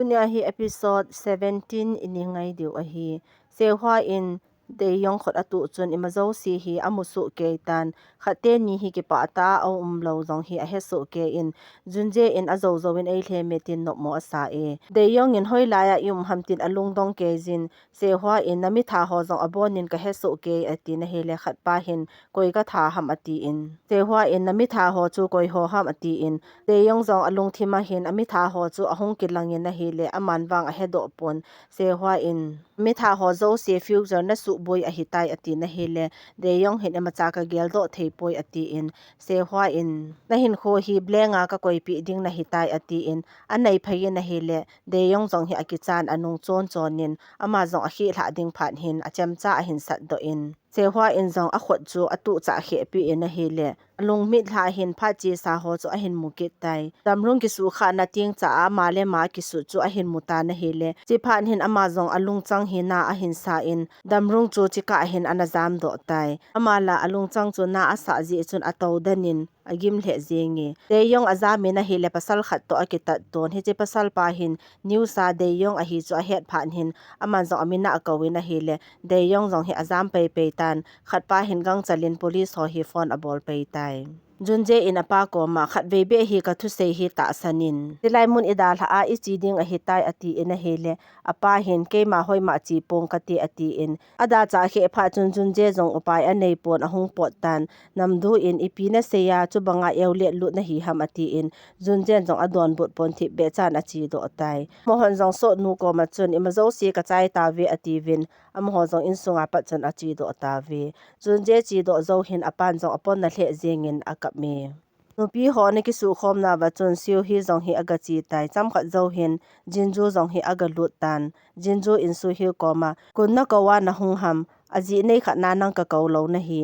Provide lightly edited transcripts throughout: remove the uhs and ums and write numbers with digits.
Dunia hi episode 17 ini ngai diu a hi sehwa in de yong khot atu chun imazo si hi amusu ke tan khate ni hi ki pa ta au lo zong hi a he su ke in junje in azo zo in ei hle metin no mo asa e de yong in hoi la ya yum hamtin alung dong ke jin sehwa in nami tha ho zong abonin ka he su ke ati na hele khat pa hin koi ka tha ham ati in sehwa in nami tha ho chu koi ho ham ati in de yong zong alung thima hin ami tha ho chu ahung kilangin na hi le aman wang a hedo pon sehwa in mi tha ho zo se future na su boy a hitai ati na hele de yong hin ema cha ka gel do thei poi ati in sehwa in na hin kho hi blenga ka koi pi ding na hitai ati in anai phai na hele de yong zong hi akichan anung chon chonin ama zong a hi hla ding phan hin acham cha a hin sat do in sehwa in zong a khot chu atu cha khe pi in na hele alung mi thla hin pha chi sa ho chu a hin mukit tai damrung ki su kha na ting cha a ma le ma ki su chu a hin muta na hele chi phan hin ama zong alung chang hi na a hin sa in damrung chu chi ka hin anazam do tai amala alung chang chu na a sa ji chun a to danin agim hle zengi de yong azami na hele pasal khat to akita ton hi che pasal pa hin new sa de yong a hi chu a het phan hin aman zong amina akawin na hele de yong zong hi azam pe pe tan khat pa hin gang chalin police ho hi phone abol pe tai junje in apa ko ma khat ve be hi ka thu se hi ta sanin tilai mun idal ha a ichi ding a hitai ati in a hele apa hin ke ma hoi ma chi pong ka ti ati in ada cha khe pha chun junje jong upai anei pon ahung pot tan namdu in ipi na se ya chu banga eule lu na hi ham ati in junje jong adon but pon thi be chan a chi do tai mohon jong so nu ko ma chun imazo si ka chai ta ve ati vin am ho jong in sunga pa chan a chi do ta ve junje chi do zo hin apan jong apon na hle jengin akap me nupi ho ne ki su khom na wa chun siu hi zong hi aga chi tai cham kha zo hin jinju zong hi aga lut tan jinju in su hi koma kun na ko wa na hung ham aji nei kha na nang ka ko lo na hi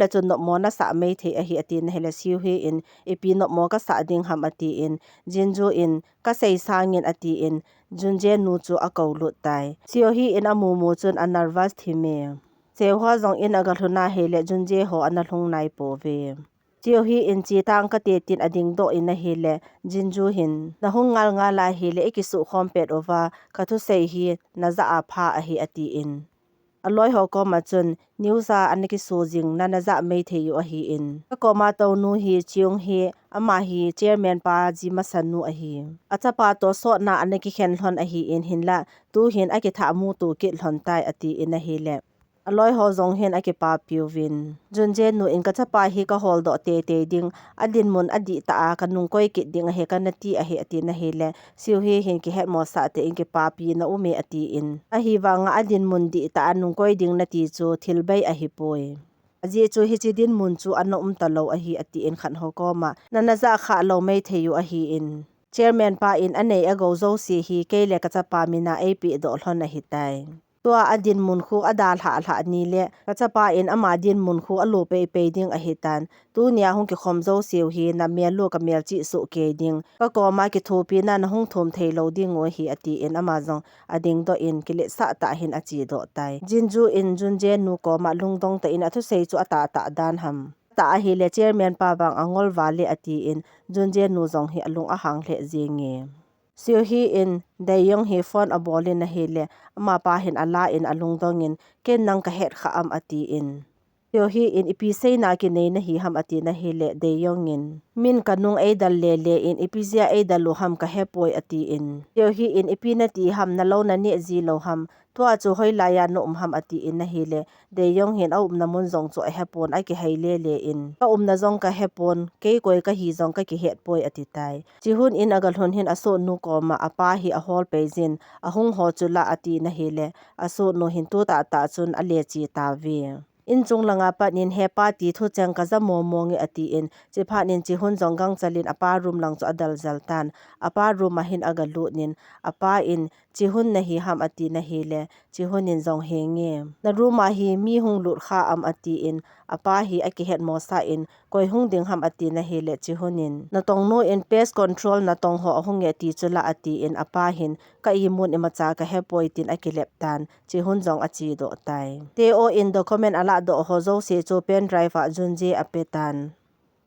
le chun no mo na sa mei the a hi ati na hele siu hi in ipi no mo ka sa ding ham ati in jinju in ka sei sangin ati in junje nu chu a ko lut tai siu hi in amu mu chun a nervous thi me sehwa zong in aga hluna hele junje ho ana hlung nai po ve chiu hi in chi tang ka te tin ading do in a hele jinju hin na hungal nga la hele ikisu khom pet ova ka thu sei hi na za a pha a hi ati in aloi ho ko ma chun newsa aniki su jing na na za mei the yu a hi in ka ko ma to nu hi chiung hi ama hi chairman pa ji ma san nu a hi acha pa to so na aniki khen hlon a hi in hin la tu hin a ki tha mu tu ki hlon tai ati in a hi le aloi ho zong hen ake pa piovin junje nu in ka chapa hi ka hol do te te ding adin mun adi ta a kanung koi ki ding he kan ti a he ati na hele siu hi hin ki het mo sa te in ke pa pi na ume ati in a hi wanga adin mun di ta anung koi ding na ti chu thilbai a hi poi aji chu hi chi din mun chu an ta lo a hi ati in khan ho ko ma na za kha lo mei theyu a hi in chairman pa in anei a go zo si hi ke le ka chapa mina ap do hlon a hi tai tua adin mun khu adal ha hla ni le kachapa in ama din mun khu alu pe pe ding a hitan tu nia hung ki khom zo siu hi na mel lu ka mel chi su ke ding ka ko ma ki thu pi na hung thum thei lo ding o hi ati in ama zong ading do in kile sa ta hin achi do tai jinju in junje nu ko ma lung dong ta in athu sei chu ata ta dan ham ta hi le chairman pa bang angol wale ati in junje nu zong hi alung a hang hle zinge siu hi in dayong hi phone abolin na hele ama pa hin ala in alung dongin ken nang ka het kha am ati in siu hi in ipi sei na ki nei na hi ham ati na hele dayong in min kanung ei dal le le in ipizia ei dalu ham ka hepoi ati in siu hi in ipi na ti ham na lo na ni ji lo ham tua chu hoi la ya no ham ati in na hele dayong hin au na mun zong chu a hepon a ki haile le in ka na zong ka hepon ke koi ka hi zong ka ki het poi ati tai chi hun in agal hun hin aso nu ko ma apa hi a hol pejin ahung ho chula ati na hele aso no hin tu ta ta chun a le chi ta ve in chung langa pa nin he pa ti thu chang ka za mo mo nge ati in chi pha nin chi hun zong gang chalin apa room lang chu adal zaltan apa room a hin aga lu nin apa in chi hun na hi ham ati na hele chi hun in zong he nge na room a hi mi hung lut kha am ati in apa hi a ki het mo sa in koi hung ding ham ati na hele chi hunin na tong no in pest control na tong ho hung nge ti chula ati in apa hin ka i mun ema cha ka he poitin a ki lep tan chi hun zong a chi do tai te o in document ala do ho zo se chu pen drive a junji apetan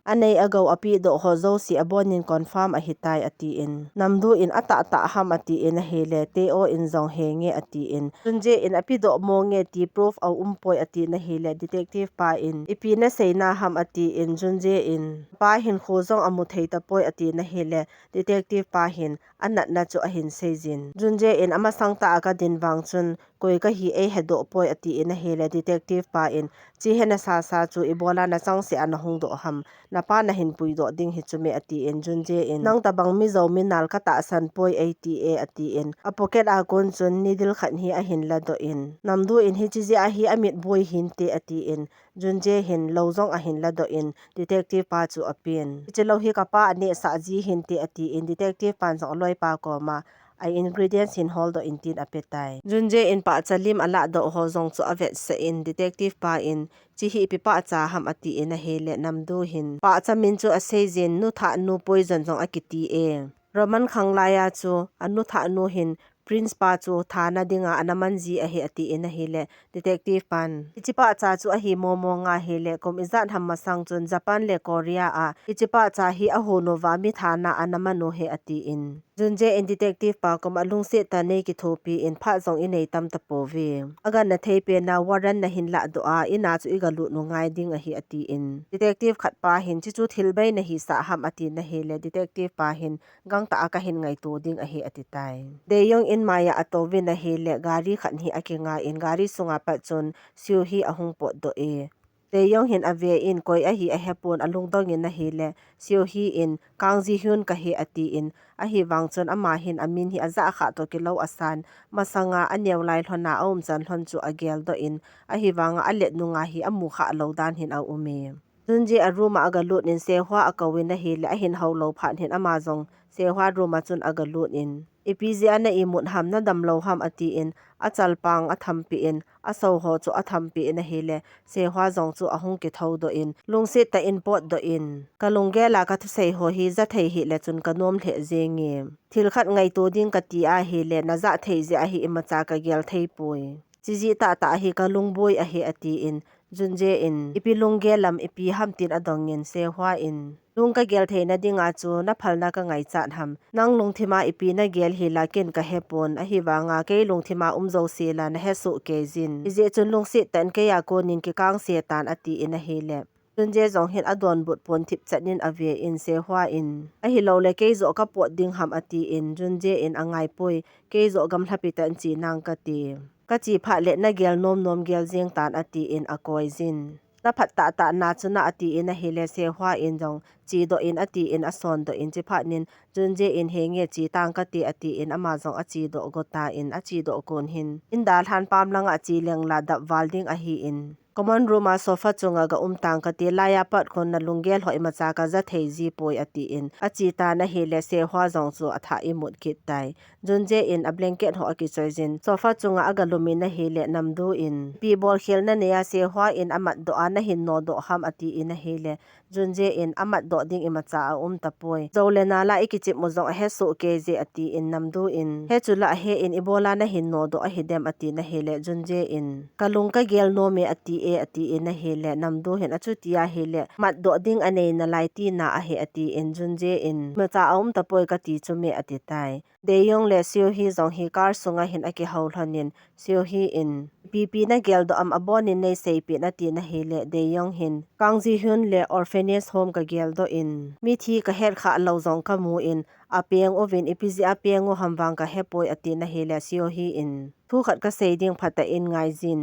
anei ago api do ho zo si abonin confirm a hitai ati in namdu in ata ham ati in hele te o in zong henge ati in tunje in api do mo nge ti proof au umpoi ati na hele detective pa in ipi na seina ham ati in junje in pa hin khozong amu theita poi ati na hele detective pa hin anat na chu a hin sejin junje in ama sangta aka din wang chun koi ka hi e hedo poi ati in hele detective pa in chi hena sa chu ibola na chang se an hung do ham na pa na hin pui do ding hi chume ati in junje in nang tabang mi zo min nal ka ta san poi ata ati in a pocket a kon chun needle khan hi a hin la do in namdu in hi chi a hi amit boy hin te ati in junje hin lozong a hin la do in detective pa chu apin chelo hi ka pa ane sa ji hin te ati in detective pan jong loi pa ko ma ai ingredients in hol do in tin apetai junje in pa chalim ala do ho zong chu avet sa in detective pa in chi hi pi pa cha ham ati in a hele namdu hin pa chamin chu a sejin nu tha nu poison jong akiti e roman khanglaya chu anu tha nu hin prince pa chu thana dinga anamanji a he ati in a hele detective pan ichipa cha chu a hi momo nga hele kom izan ham masang chun japan le korea a ichipa cha hi a ho no wa mi thana anamano he ati in junje in detective pa kom alung se ta nei ki thopi in pha zong in ei tam ta povi aga na thei pe na waran na hin la do a ina chu igalu nu ngai ding a hi ati in detective khat pa hin chi chu thilbai na hi sa ham ati na hele detective pa hin gang ta aka hin ngai tu ding a hi ati tai de yong in maya atovin a hele gari khan hi akinga in gari sunga pa chun siu hi ahung pot do e de yong hin ave in koi a hi a hepon alung dong in a hele siu hi in kangji hyun ka hi ati in a hi wang chun ama hin amin hi aza kha to kilo asan masanga anew lai hlona om chan hlon chu agel do in a hi wanga alet nunga hi amu kha lo dan hin a umi junji a room aga lut in se hwa akawin a hele a hin haulo phan hin ama zong se hwa room a chun aga lut in ipz ana imut ham na dam lo ham ati in achal pang athampi in aso ho chu athampi in a hele se hwa zong chu ahung ki tho do in lungse ta in pot do in kalungge la ka thu sei ho hi za thei hi le chun kanom the zengi thil khat ngai to ding ka ti a hele na za thei je a hi imacha ka gel thei pui chiji ta hi kalung boy a hi ati in junje in ipilung gelam ipi hamtin adongin se hwa in lung ka gel theina dinga chu na phalna ka ngai chan ham nang lungthima ipi na gel hi lakin ka hepon a hi wanga ke lungthima umzo se la na hesu ke jin ije chun lungsi tan ke ya ko nin ki kang se tan ati in a hele junje zong hin adon but pon thip chanin ave in se hwa in a hi lo le ke zo ka pot ding ham ati in junje in angai poi ke zo gam thlapi tan chi nang ka ti ka chi pha le na gel nom gel jeng tan ati in akoi jin na phat ta na chuna ati in a hele se hwa in jong chi do in ati in ason do in chi pha nin junje in henge chi tang ka ti ati in ama jong a chi do gota in a chi do kon hin in dal han pam langa chi leng la da walding a hi in common room a sofa chunga ga tang ka ti laya pat kon na lungel hoi ma cha ka za thei ji poi ati in a chi ta na hele se hwa jong chu atha imut kit tai junje in a blanket ho aki choijin sofa chunga aga lumi na hele namdu in pi bol khel na ne ya se hwa in amat do ana hin no do ham ati in a hele junje in amat do ding imacha a tapoi zole na la ikichip mo zong a he so ke je ati in namdu in he chula he in ibola na hin no do a hidem ati na hele junje in kalung ka gel no me ati ati in a hele namdu hin achu tia hele mat do ding ane na lai ti na a he ati in junje in macha tapoi ka ti chume ati tai de yong le siu hi zong hi kar sunga hin aki haul hanin siu hi in pp na gel do am abon in nei sei pi na ti na hele de yong hin kangji hyun le orphanage home ka gel do in mi thi ka her kha lo zong ka mu in apeng ovin ipz apeng o hamwang ka hepoi ati na hele siu hi in thu khat ka sei ding phata in ngai jin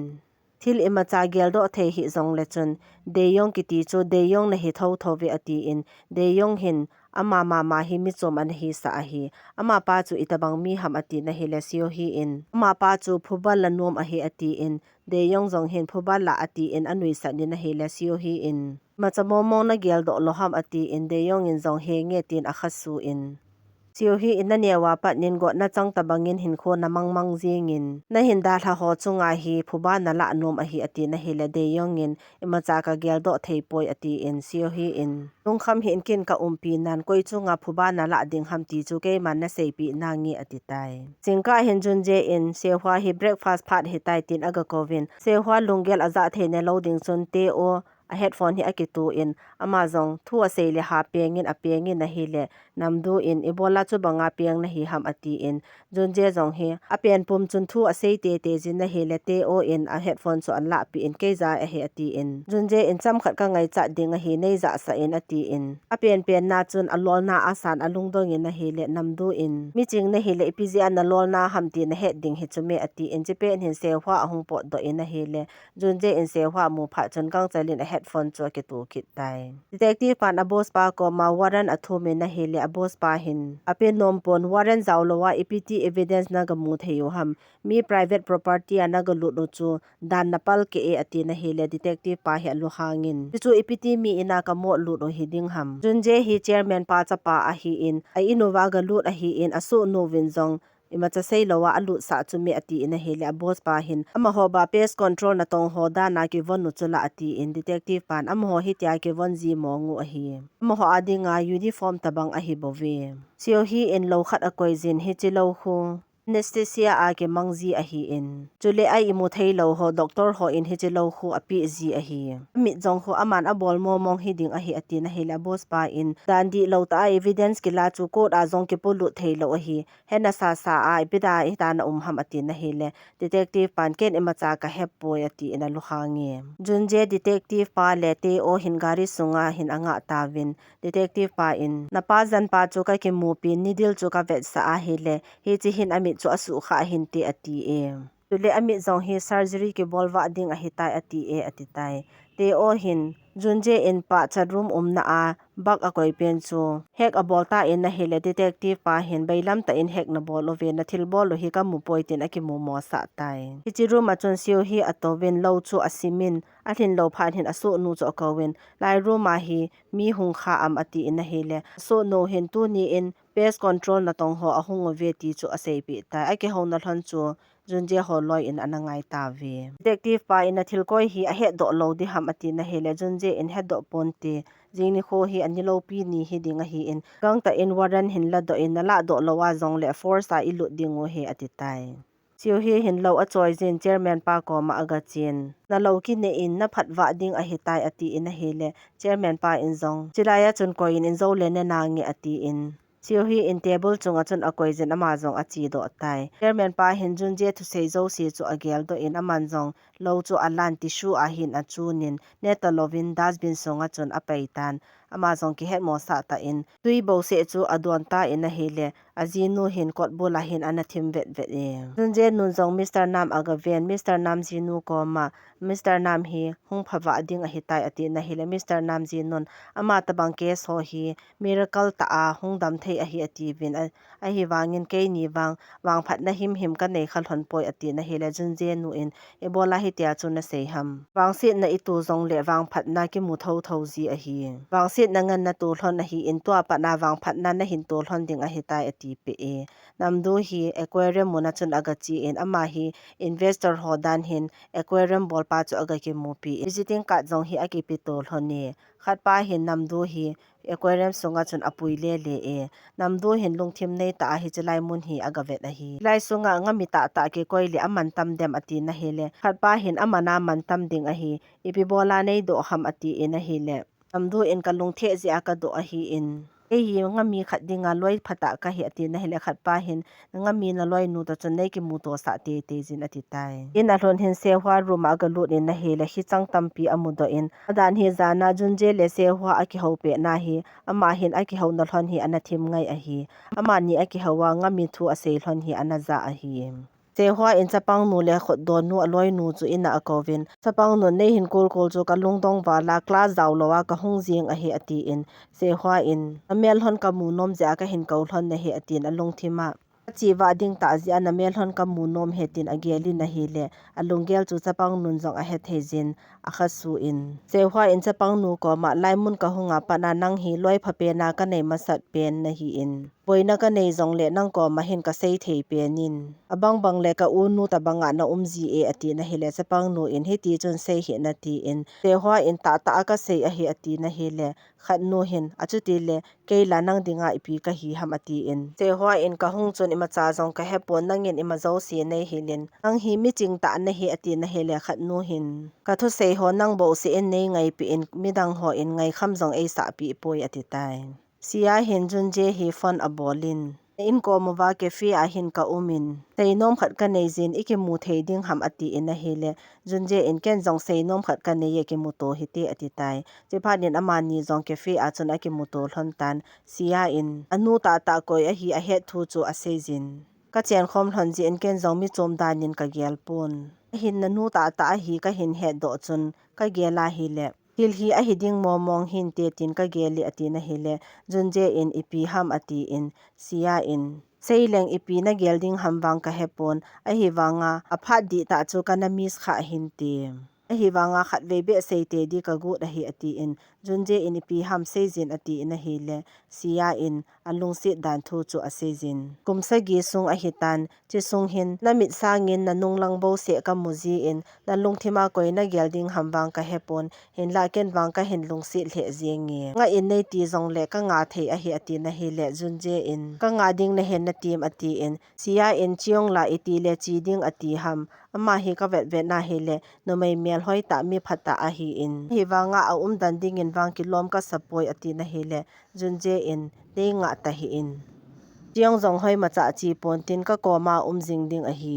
thil ima cha gel do the hi zong le chun de yong ki ti chu de yong na hi tho ve ati in de yong hin ama ma hi mi chom an hi sa hi ama pa chu itabang mi ham ati na hi le sio hi in ama pa chu phubal la nom a hi ati in de yong zong hin phubal la ati in anui sa ni na hi le sio hi in ma chamo mo na gel do lo ham ati in de yong in zong he nge tin a khasu in siu hi in na newa pat nin go na chang tabangin hin kho na mangmang jingin na hin da tha ho chunga hi phuba na la nom a hi ati na hi le de yong in ima cha ka gel do thei poi ati in siu hi in tung kham hin kin ka umpi nan koi chunga phuba na la ding ham ti chu ke man na sei pi na ngi ati tai chingka hin jun je in se hwa hi breakfast phat hi tai tin aga kovin se hwa lungel aza the ne lo ding chun te o a headphone hi akitu in ama zong thu ase le ha pengin a pengin na hi le namdu in ibola chu banga peng na hi ham ati in junje zong hi a pen pum chun thu ase te te jin na hi le te o in a headphone so an la pi in ke za a hi ati in junje in cham khat ka ngai cha ding a hi nei za sa in ati in a pen na chun a lol na asan alung dong in na hi le namdu in mi ching na hi le ipzi an lol na ham ti na he ding hi chume ati in je pen hin se hwa ahung po do in na hi le junje in se hwa mu pha chun kang chalin a headphone cho ke tu kit tai detective pan a boss pa ko ma warrant a thu me na hi le a boss pa hin a pen nom pon warrant zawlowa ept evidence na ga mu theyu ham mi private property ana ga lu lu chu dan napal ke e ati na hi le detective pa hi lu hangin chu ept mi ina ka mo lu do hi ding ham junje hi chairman pa cha pa a hi in a inova ga lu a hi in asu no win zong ima cha sei lowa alu sa chumi ati in he le boss pa hin ama ho ba pest control na tong ho da na ki von nu chula ati in detective pan ama ho hi tia ke von ji mo ngu a hi ama ho adinga uniform tabang a hi bove sio hi in lo khat a koi jin hi chi lo hu anesthesia a ke mangzi a hi in chule ai imu thei lo ho doctor ho in hi chi lo khu api ji a hi mi jong ho aman a bol mo mong hi ding a hi ati na he la boss pa in dan di lo ta evidence ki la chu court a jong ke polu thei lo a hi hena sa a bida i ta na ham ati na he le detective pan ken ema cha ka hep po ati ina lu hangi junje detective pa le te o hin gari sunga hin anga tawin detective pa in na pa jan pa chu ka ke mu pin nidil chu ka vet sa a he le hi chi hin ami chu asu kha hin te ati e tule ami zong hi surgery ke bolwa ding a hitai ati e ati tai te o hin junje in pa chadrum na a bak a koi pen chu hek a bolta in na hele detective pa hin bailam ta in hek na bol ove na thil bol lo hi ka mu poitin a ki mu mo sa tai hi room a chun siu hi atovin lo chu asimin a thin lo phan hin asu nu chu kawin lai room a hi mi hung kha am ati in na hele so no hin tu ni in pest control na tong ho ahung ve ti chu asei pi ta a ke ho na thon chu junje ho loi in anangai ta ve detective pa in a thil koi hi a he do lo di ham ati na hele junje in he do ponte jingni kho hi anilo pi ni hi dinga hi in gang ta in warrant hin la do in la do lo wa zong le force a ilu dingo he ati tai siu hi hin lo a choi jin chairman pa ko ma aga chin na lo ki ne in na phatwa ding a hi tai ati in a hele chairman pa in zong chilaya chun ko in zo le ne na nge ati in siu hi in table chunga chun akoi jin ama zong achi do tai chairman pa hin jun je thu sei zo si chu agel do in aman zong lo chu alan tissue a hin a chunin neta lovin dustbin songa chun apaitan ama zong ki het mo sa ta in tui bo se chu adon ta in a hele azinu hin kot bola hin anathim vet vet e junje nun zong Mr Nam aga ven Mr Nam jinu ko ma Mr Nam hi hung phawa ding a hitai ati na hele Mr Nam jinun ama tabang case ho hi miracle ta a hung dam thei a hi ati vin a hi wangin ke ni wang phat na him ka nei khal hon poi ati na hele junje nu in ebola hi tia chu na sei ham wang sit na itu zong le wang phat na ki mu tho tho ji a hi wang sit na ngan na tu hlon a hi in to pa na wang phat na na hin to hlon ding a hitai ati pe e namdu hi aquarium muna chun aga chi in ama hi investor ho dan hin aquarium bol pa chu aga ki mu pi visiting card zong hi aki pi to hlon ni khat pa hin namdu hi aquarium sunga chun apui le le e namdu hin lungthim nei ta hi chalai mun hi aga vet a hi lai sunga ngami ta ta ke koi le aman tam dem ati na hele khat pa hin amana man tam ding a hi ipi bola nei do ham ati in a hi le namdu in ka lungthe ji aka do a hi in e hi ngami khat dinga loi phata ka hi ati na hele khat pa hin ngami na loi nu ta chun nei ki mu to sa te te jin ati tai in a hlon hin se hwa room aga lut in na hele hi chang tampi amudo in adan hi zana junje le se hwa aki ho pe na hi ama hin aki ho na hlon hi anathim ngai a hi ama ni aki hawa ngami thu ase hlon hi anaza a hi se hwa in chapang nu le khot don nu aloi nu chu ina akovin chapang nu nei hin kol kol chu ka lungdong wala class zaw lowa ka hung jing a hi ati in se hwa in amel hon ka mu nom ja ka hin ko hlon na hi atin alung thima chi wa ding ta ji an amel hon ka mu nom hetin ageli na hi le alungel chu chapang nun jong a he thejin a khasu in se hwa in chapang nu ko ma laimun ka hunga pana nang hi loi phape na ka nei masat pen na hi in Boina ka nei zong le nang ko mahin ka sei thei penin abang bang le ka unu ta banga na umzi e ati na hele chapang nu in hi ti chun sei hi na ti in te hwa in ta ta ka sei a hi ati na hele khat nu hin achu ti le ke la nang dinga ipi ka hi ham ati in te hwa in ka hung chun ima cha zong ka hepon nangin ima zo si nei hilin ang hi mi ching ta na hi ati na hele khat nu hin ka thu sei ho nang bo si in nei ngai pi in midang ho in ngai kham zong e sa pi poi ati tai sia hin jun je hi fon abolin in ko mova ke fi a hin ka umin seinom khat ka nei zin iki mu thei ding ham ati in a hele jun je in ken jong seinom khat ka nei ye ki mu to hi te ati tai che phanin amani jong ke fi a chun a ki mu to hlon tan sia in anu ta ta koi a hi a het thu chu a sejin ka chen khom hlon ji in ken jong mi chom danin ka gel pun hin nanu ta ta a hi ka hin he do chun ka gela hi le hil hi a hiding momong hin te tin ka geli ati na hele junje in ipi ham ati in sia in seileng ipi na gelding hamwang ka hepon a hi wanga a phat di ta chu kana mis kha hin ti a hi wanga khat ve be seite di ka gu da hi ati in junje in ipi ham sejin ati na hele sia in alung si dan thu chu a sejin kumsa gi sung a hitan chi sung hin lamit sangin na nunglang bo se ka muji in na lungthima koi na gelding hamwang ka hepon hin la ken wang ka hin lungsi hle zengi nga in nei ti zong le ka nga thei a hi ati na hi le junje in ka nga ding na hen na tim ati in sia in chiong la iti le chi ding ati ham ama hi ka vet vet na hi le no mai mel hoi ta mi phata a hi in hi wanga a dan ding in wang kilom ka sapoi ati na hi le junje in te nga ta hi in chiang zong hoi ma cha chi pon tin ka koma jing ding a hi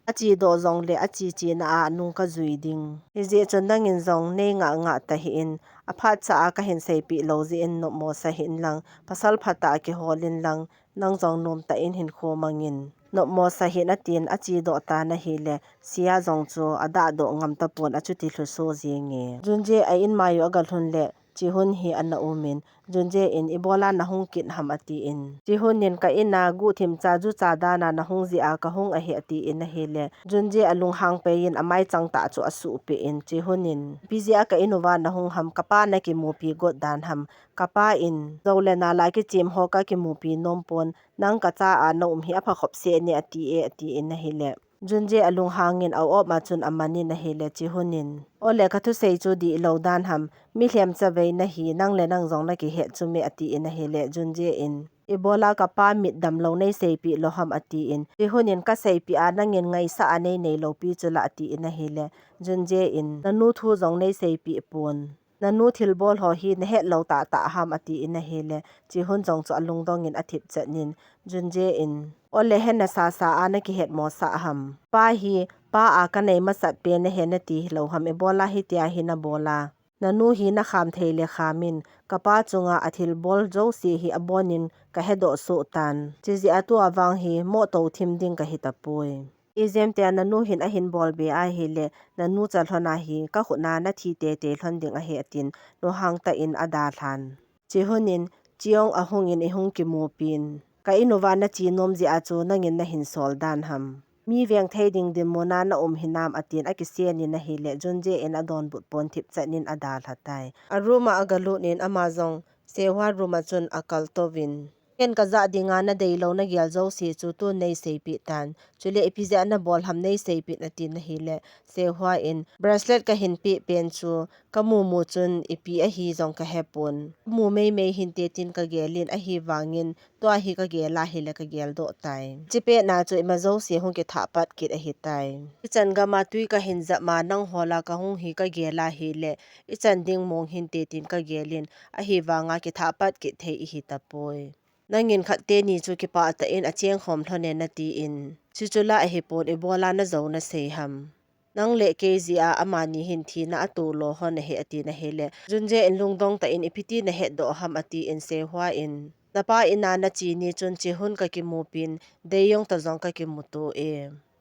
a chi do zong le a chi chi na a nu ka zui ding hi je chon dang in zong nei nga ta hi in a pha cha ka hin sei pi lo ji in no mo sa hin lang pasal phata ki holin lang nang zong nom ta in hin kho mangin no mo sa hin atin a chi do ta na hi le sia zong chu ada do ngam ta pon a chu ti hlu so jinge junje a in mayo agal hun le chi hun hi an na umin junje in ibola na hung kit ham ati in chi hun nin ka ina gu thim cha ju cha da na hung ji a ka hung a hi ati in he le junje alung hang pe in amai chang ta chu asu pe in chi hun in pizia ka inuwa na hung ham kapa na ki mu pi god dan ham kapa in zole na la ki chim ho ka ki mu pi nom pon nang ka cha a no hi a pha khop se ni ati in he le junje alung hangin au op ma chun amani na hele chi hunin ole ka thu sei chu di lo dan ham mi hlem cha ve na hi nang le nang zong na ki he chu me ati in hele junje in Ebola ka pa mit dam lo nei sei pi lo ham ati in chi hunin ka sei pi a nangin ngai sa anei nei lo pi chula ati in hele junje in nanu thu zong nei sei pi pon nanu thil bol ho hi na het lo ta ta ham ati in hele chi hun zong chu alung dong in athip chanin junje in ole hen na sa ana ki het mo sa ham pa hi pa a ka nei ma sat pe na he na ti lo ham ebola hi tia hi na bola nanu hi na kham theile khamin kapa chunga athil bol jo si hi abonin ka hedo su tan chizi atu awang hi mo to thim ding ka hitapui izem te nanu hin a hin bol be a hi le nanu chalhona hi ka khuna na thi te hlon ding a he atin no hang ta in ada than chi hunin chiong a hung in ihung ki mu pin ka inuwa na chi nom ji achu nangin na hin sol dan ham mi veng thei ding dim mona na hinam atin akisian ni na hele junje en adon but pon thip chanin adal hatai aruma agalu nin amazong sewa ruma chun akal tovin ken ka za dinga na deilo na gyal zo si chu tu nei sei pi tan chule epiza na bol ham nei sei pi na tin na hile sewa in bracelet ka hin pi pen chu kamu mu chun ipi a hi zong ka hepon mu mei hin te tin ka gelin a hi wangin to a hi ka gela hile ka gel do tai chipe na chu ima zo si hung ke thapat kit a hi tai ichan ga ma tui ka hin za ma nang hola ka hung hi ka gela hile ichan ding mong hin te tin ka gelin a hi wanga ke thapat ki thei hi tapoi nangin khatte ni chu ki pa ta in a cheng khom thlone na ti in chichula a hi pon ebola na zo na sei ham nang le ke zia amani hin thi na atu lo hon he ati na hele junje in lungdong ta in ipiti na he do ham ati in se hwa in napa ina na chi ni chun chi hun ka ki mu pin deyong ta zong ka ki mu to e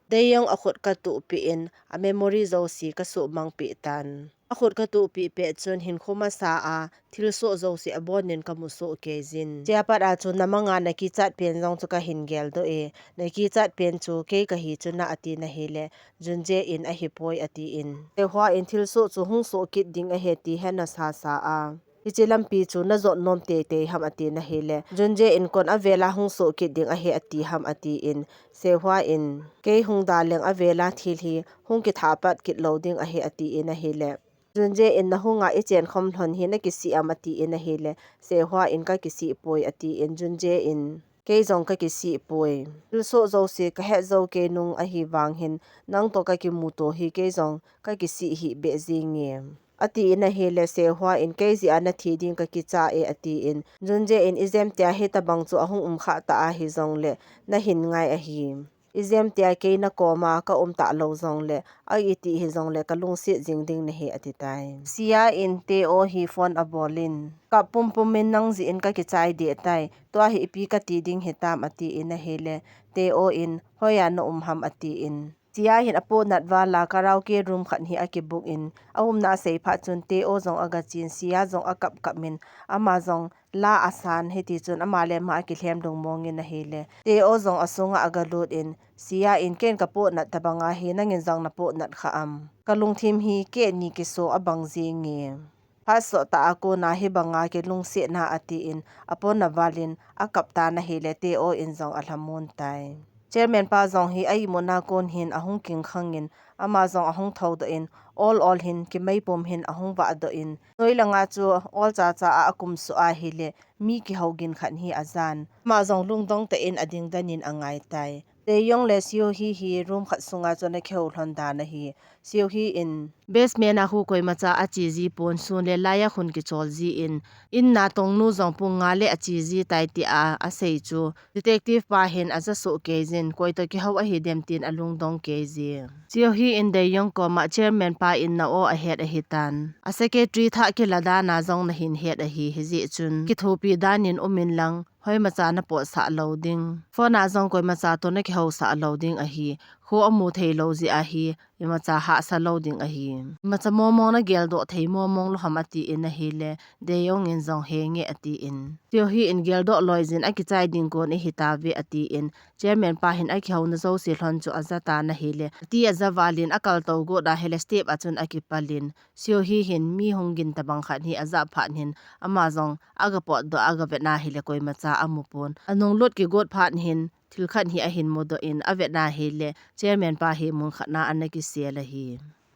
deyong akhut ka tu pi in a memory zo si ka su mang pi tan akhut ka tu pi pe chun hin khoma sa a thil so zo si abonin ka mu so ke jin chia pat a chun namanga na ki chat pen zong chu ka hin gel do e na ki chat pen chu ke ka hi chuna ati na hele junje in a hi poi ati in te hwa in thil so chu hung so kit ding a he ti hena sa a Ichilampi chu na zot nom te ham ati na hele junje in kon avela hung so ki ding a he ati ham ati in sehwa in ke hung da leng avela thil hi hung ki thapat kit loading a he ati in a hele junje in na hunga ichen khom hlon hi na kisi amati in a hele sehwa in ka kisi poi ati in junje in ke zong ka kisi poi so zo se ka he zo ke nung a hi wang hin nang to ka ki mu to hi ke zong ka kisi hi be zinge ati in a hele sehwa in ke zi ana thi ding ka ki cha e ati in junje in izem tia he ta bang chu ahung kha ta a hi zong le na hin ngai a hi izem tia ke na koma ka ta lo zong le a iti hi zong le ka lung si jing ding ne he ati tai sia in te o hi phone a bolin ka pum pum min nang zi in ka ki chai de tai to hi pi ka ti ding he tam ati in a hele te o in hoya na ham ati in sia hin apo nat wala karaoke room khan hi aki book in na sei pha chun te o zong aga chin sia zong akap kap min ama zong la asan heti chun ama le ma ki hlem dong mong in a hele te o zong asunga aga lut in sia in ken ka po nat tabanga hi nangin zong na po nat kha am kalung thim hi ke ni ki so abang zingi paso ta ako na hi banga ke lung se na ati in apon na valin akap ta na hele te o in zong alhamun tai chairman pa zong hi ai mona kon hin ahung king khangin ama zong ahung thod in all hin ki mai pom hin ahung ba do in noi langa chu all cha cha a akum su a hile mi ki hogin khan hi azan ma zong lung dong te in ading danin angai tai te yong le sio hi room khat sunga chona kheu hlon da na hi sio hi in basement a hu koi macha achi ji pon sun le laya khun ki chol ji in na tong nu zong pung nga le achi ji tai ti a sei chu detective pa hin aza so ke jin koi to ki haw a hi dem tin alung dong ke ji sio hi in de yong ko ma chairman pa in na o a het a hitan a secretary tha ki lada na zong na hin het a hi ji chun ki thopi danin umin lang hoi macha na po sa loading phone a zong koi macha to na ki haw sa loading a hi kho amu thei lo ji a hi imacha ha sa loading a hi macha momo na gel do thei momong lo hamati in a hi le de yong in zong henge ati in tio hi in gel do loizin a ki chai ding ko ni hita ve ati in chairman pa hin a ki haw na zo si hlon chu azata na hi le ti azawalin akal to go da hele step achun akipalin sio hi hin mi hongin tabang khan hi aza phan hin ama zong aga pot do aga ve na hi le koi macha amupon anong lot ki got phan hin thil khan hi a hin modo in ave na hi le chairman pa hi mun khana anaki sela hi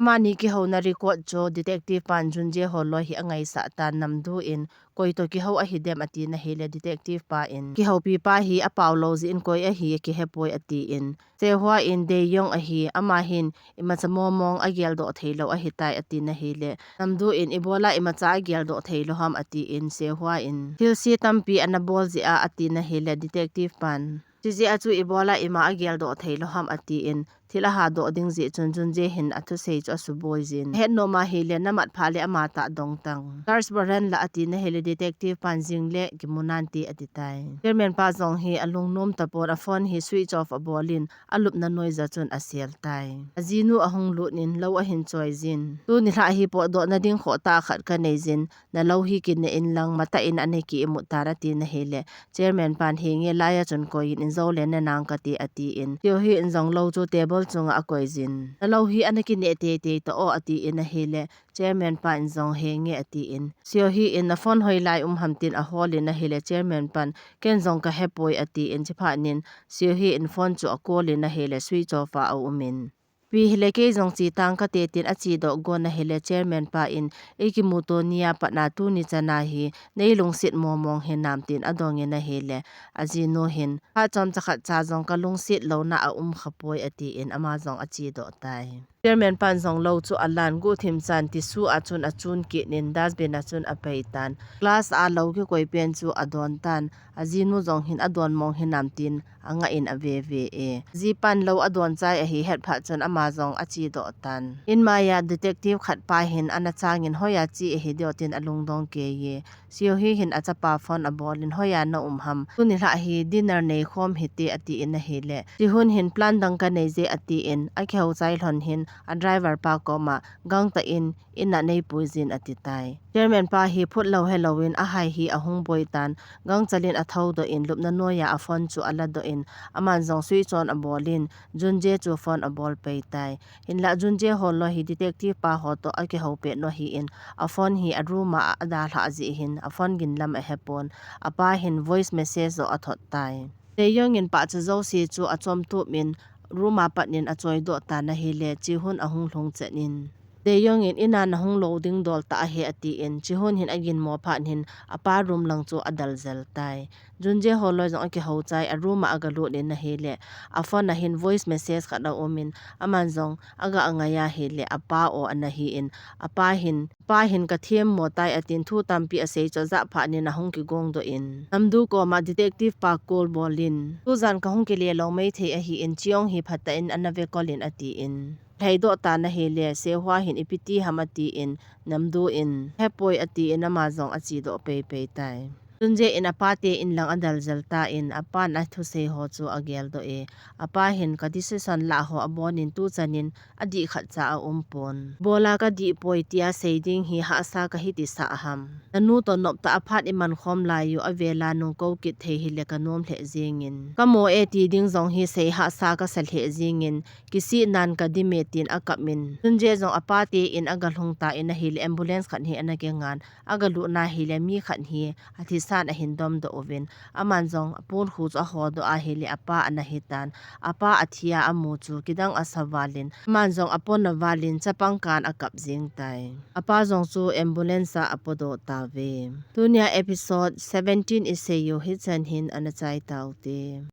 mani ki ho na record jo detective pan junje holo hi angai sa ta namdu in koi to ki ho a hi dem ati na hele detective pa in ki ho pi pa hi a paulo ji in koi a hi ki hepoi ati in se hwa in de yong a hi ama hin ima chamomong a gel do theilo a hi tai ati na hele namdu in ibola ima cha gel do theilo ham ati in se hwa in thil si tampi anabol ji a ati na hele detective pan Jiji achu ibola ima agel do thailo ham ati in thila ha do ding ji chun chun je hin athu sei chu su boyjin het no ma hele namat phale ama ta dong tang cars baran la ati na hele detective panjing le gimunan ti ati tai chairman pa jong hi alung nom tapor a phone hi switch off a bolin alup na noise chun asel tai ajinu ahung lu nin lo a hin choi jin tu ni hla hi po do na ding kho ta khat ka nei jin na lo hi kin in lang mata in ane ki mu tarati na hele chairman pan hi nge laya chun ko in zo le na nang ka ti ati in tio hi in zong lo chu table chunga a koi jin lo hi anaki ne te to o ati in a hele chairman pan zong he nge ati in sio hi in na phone hoi lai hamtin a hol in a hele chairman pan ken zong ka hepoi ati in chipha nin sio hi in phone chu a call in a hele switch off a umin pi hele ke jong chi tang ka te tin a chi do go na hele chairman pa in eki muto nia pa na tu ni chana hi nei lung sit momong he nam tin adong ina hele aji no hin ha chom chakha cha jong ka lung sit lo na a khapoi ati in ama jong a chi do tai chairman pan jong lo chu alan gu thim chan ti su achun ki nin dustbin achun a peitan class a lo ki koi pen chu adon tan aji nu jong hin adon mong hin nam tin anga in a ve ve e ji pan lo adon chai a hi het pha chon ama jong a chi do tan in maya detective khat pa hin ana changin hoya chi hi do tin alung dong ke ye sio hi hin acha pa phone a bolin hoya na ham tuni hla hi dinner nei khom hi ti ati in a hele ti hun hin plan dang ka nei je ati in a kheu chai hlon hin a driver pa ko ma gang ta in na nei puizin atitai chairman pa hi phut lo helloin a hai hi ahung boitan gang chalin a tho do in lupna noya a phone chu ala do in aman jong sui chon a bolin junje chu phone a bol peitai in la junje hol lo hi detective pa ho to a ke ho pe no hi in a phone hi a room a ada hla ji hin a phone gin lam a hepon apa hin voice message zo a thot tai te yong in pa chu zo si chu a chom tu min ruma patnin a choi do ta na hi le chi hun a hung hlong chenin de yong in ina na hung loading dol ta he ati in chi hun hin agin mo pha nin apa room lang chu adal zel tai junje holo jong ke ho chai a room aga lu le na he le a phone na hin voice message kha da omin aman jong aga anga ya he le apa o ana hi in apa hin ka thiem mo tai atin thu tampi a sei cho za pha ni na hung ki gong do in namdu ko ma detective pa kol bolin tu zan ka hung ke le lo mai the a hi in chiong hi phata in anave kolin ati in thaido ta na hele se hwa hin ipiti hamati in namdu in hepoi ati in ama jong achi do pe pe tai tunje in apate in lang adal jalta in apa na thu se ho chu agel do e apa hin ka decision la ho abonin tu chanin adi khat cha a umpon bola ka di poi tia seiding hi ha sa ka hi ti sa ham nanu to nop ta aphat iman khom la yu avela nu ko ki the hi le ka nom hle jingin kamo e ti ding jong hi se ha sa ka sal he jingin kisi nan ka di metin akapmin tunje jong apate in agal hung ta in a hil ambulance khan hi ana ke ngan agalu na hi le mi khan hi athi san a hindom do ovin aman jong apun khu a ho do a hili apa ana hitan apa athia amu chu kidang asawalin man jong apon na walin chapang kan akap jing tai apa jong chu ambulance a apodo tawe tunia episode 17 iseyo hi chan hin ana chai taute